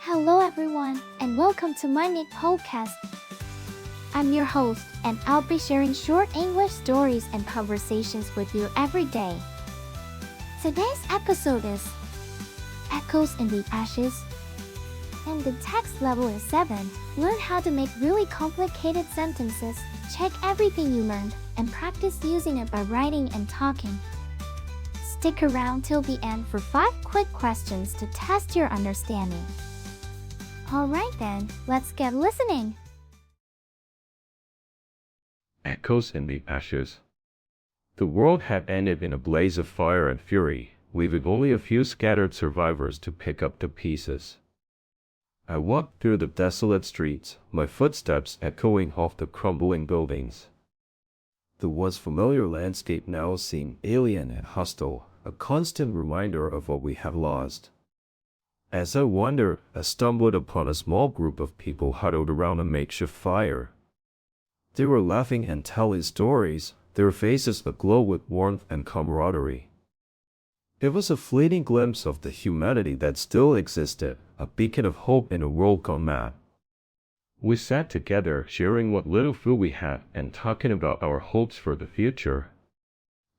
Hello everyone, and welcome to MyniQ podcast. I'm your host, and I'll be sharing short English stories and conversations with you every day. Today's episode is Echoes in the Ashes. And the text level is 7. Learn how to make really complicated sentences, check everything you learned, and practice using it by writing and talking. Stick around till the end for 5 quick questions to test your understanding. Alright then, let's get listening. Echoes in the ashes. The world had ended in a blaze of fire and fury, leaving only a few scattered survivors to pick up the pieces. I walked through the desolate streets, my footsteps echoing off the crumbling buildings. The once familiar landscape now seemed alien and hostile, a constant reminder of what we have lost. As I wandered, I stumbled upon a small group of people huddled around a makeshift fire. They were laughing and telling stories, their faces aglow with warmth and camaraderie. It was a fleeting glimpse of the humanity that still existed, a beacon of hope in a world gone mad. We sat together, sharing what little food we had and talking about our hopes for the future.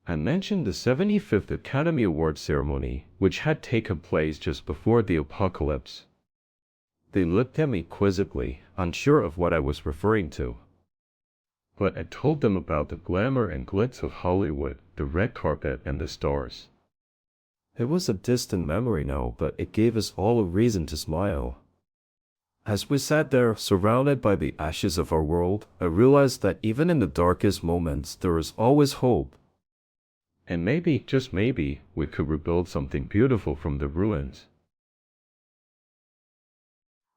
I mentioned the 75th Academy Award ceremony, which had taken place just before the apocalypse. They looked at me quizzically, unsure of what I was referring to. But I told them about the glamour and glitz of Hollywood, the red carpet and the stars. It was a distant memory now, but it gave us all a reason to smile. As we sat there, surrounded by the ashes of our world, I realized that even in the darkest moments, there is always hope. And maybe, just maybe, we could rebuild something beautiful from the ruins.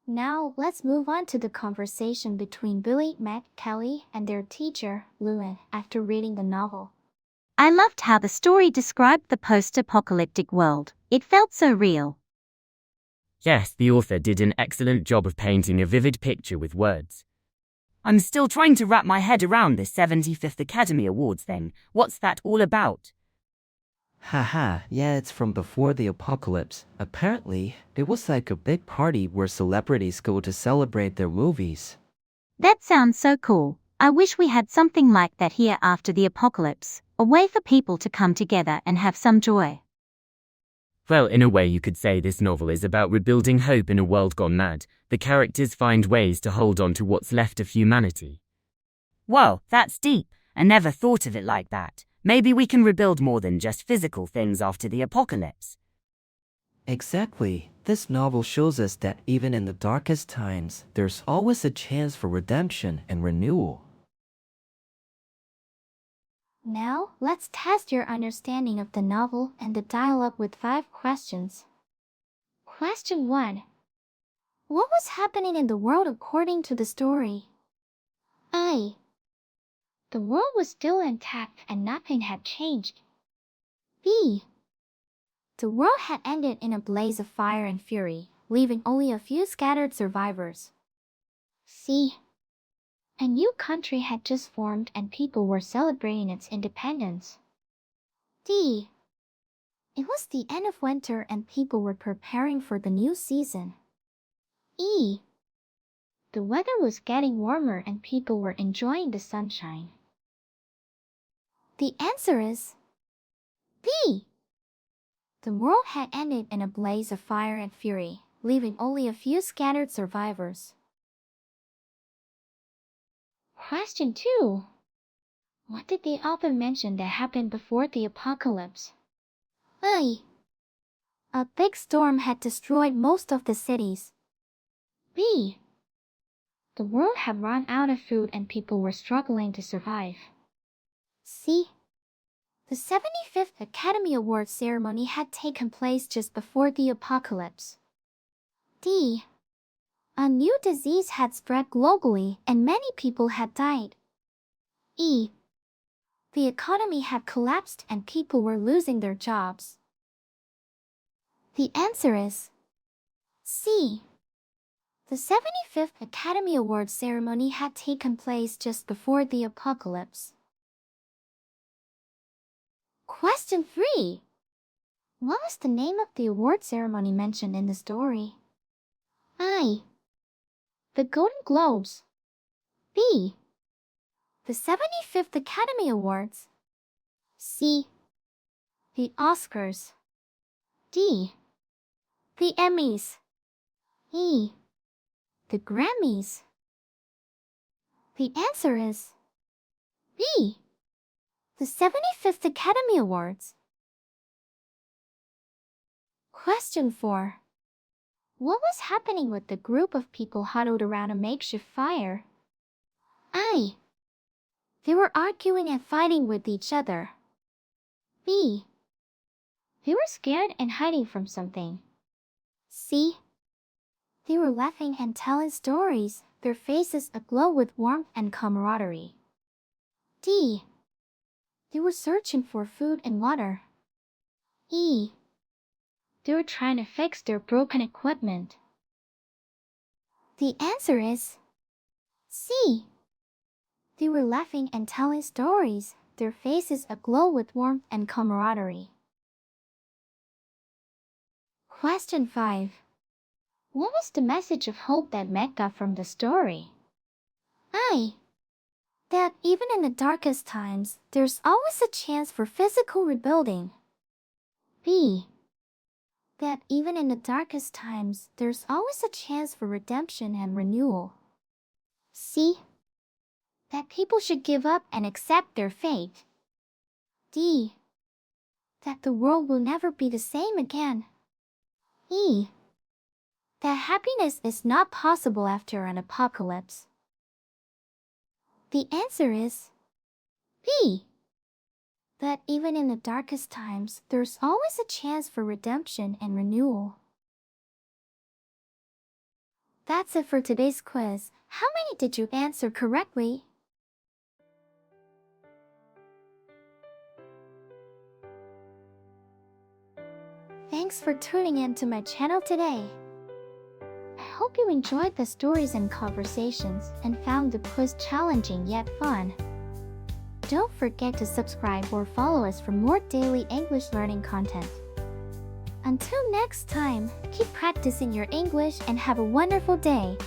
Now, let's move on to the conversation between Billy, Matt, Kelly, and their teacher, Lewin, after reading the novel. I loved how the story described the post-apocalyptic world. It felt so real. Yes, the author did an excellent job of painting a vivid picture with words. I'm still trying to wrap my head around this 75th Academy Awards thing. What's that all about? Haha, yeah, it's from before the apocalypse. Apparently, it was like a big party where celebrities go to celebrate their movies. That sounds so cool. I wish we had something like that here after the apocalypse, a way for people to come together and have some joy. Well, in a way you could say this novel is about rebuilding hope in a world gone mad. The characters find ways to hold on to what's left of humanity. Whoa, that's deep. I never thought of it like that. Maybe we can rebuild more than just physical things after the apocalypse. Exactly. This novel shows us that even in the darkest times, there's always a chance for redemption and renewal. Now, let's test your understanding of the novel and the dialogue with 5 questions. Question 1. What was happening in the world according to the story? A. The world was still intact and nothing had changed. B. The world had ended in a blaze of fire and fury, leaving only a few scattered survivors. C. A new country had just formed and people were celebrating its independence. D. It was the end of winter and people were preparing for the new season. E. The weather was getting warmer and people were enjoying the sunshine. The answer is B. The world had ended in a blaze of fire and fury, leaving only a few scattered survivors. Question 2. What did the author mention that happened before the apocalypse? A. A big storm had destroyed most of the cities. B. The world had run out of food and people were struggling to survive. C. The 75th Academy Award ceremony had taken place just before the apocalypse. D. A new disease had spread globally and many people had died. E. The economy had collapsed and people were losing their jobs. The answer is C. The 75th Academy Award ceremony had taken place just before the apocalypse. Question 3. What was the name of the award ceremony mentioned in the story? I. The Golden Globes. B. The 75th Academy Awards. C. The Oscars. D. The Emmys. E. The Grammys. The answer is B. The 75th Academy Awards. Question 4. What was happening with the group of people huddled around a makeshift fire? I. They were arguing and fighting with each other. B. They were scared and hiding from something. C. They were laughing and telling stories, their faces aglow with warmth and camaraderie. D. They were searching for food and water. E. They were trying to fix their broken equipment. The answer is C. They were laughing and telling stories, their faces aglow with warmth and camaraderie. Question 5. What was the message of hope that Meg got from the story? I. That even in the darkest times, there's always a chance for physical rebuilding. B. That even in the darkest times, there's always a chance for redemption and renewal. C. That people should give up and accept their fate. D. That the world will never be the same again. E. That happiness is not possible after an apocalypse. The answer is B. That even in the darkest times, there's always a chance for redemption and renewal. That's it for today's quiz. How many did you answer correctly? Thanks for tuning in to my channel today. I hope you enjoyed the stories and conversations and found the quiz challenging yet fun. Don't forget to subscribe or follow us for more daily English learning content. Until next time, keep practicing your English and have a wonderful day.